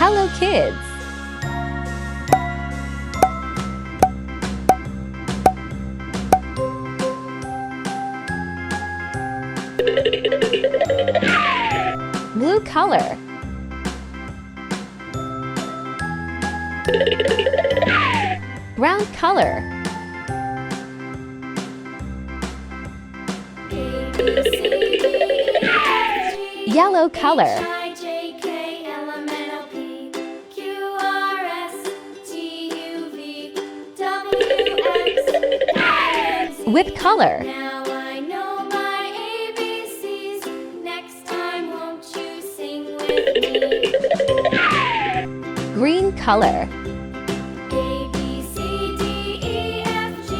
Hello, kids! Blue color. Brown color. Yellow color. With color. Now I know my ABCs. Next time, won't you sing with me? Green color. A, B, C, D, E, F, G,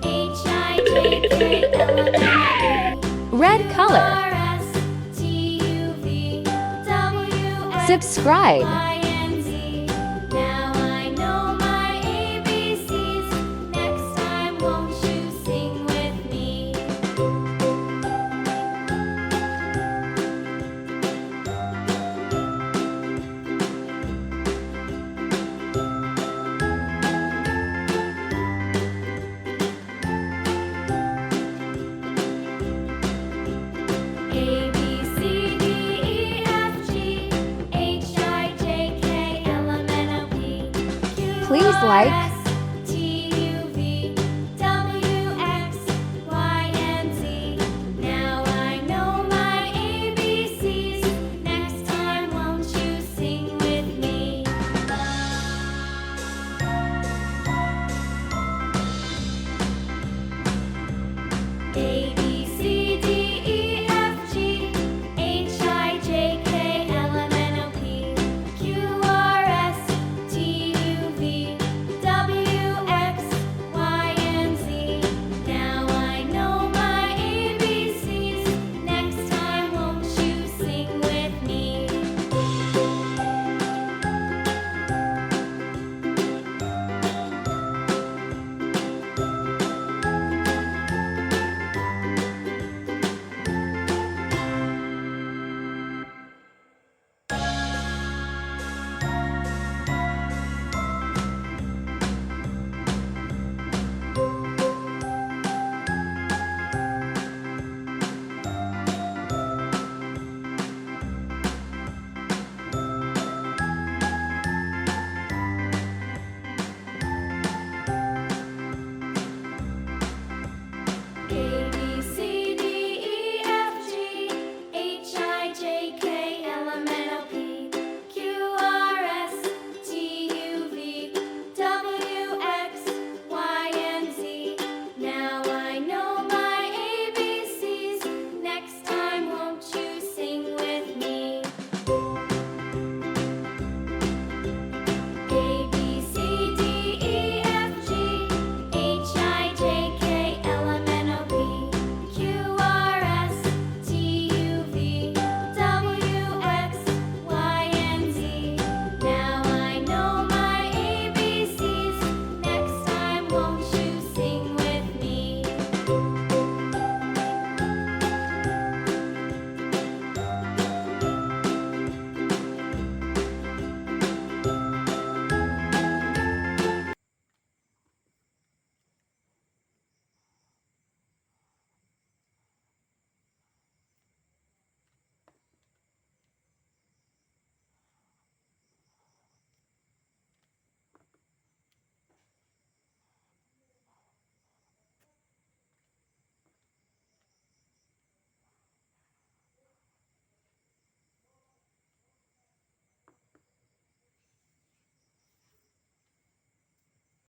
H, I, J, K, L, M, N, O, P, Red color. R, S, T, U, V, W, X, Subscribe. Y, and Z. Now I know my ABCs. Next time, won't you sing with me? A, B, C, D, E, F, G, H, I, J, K, L, M, N, O, P, Q, Please R, like, S,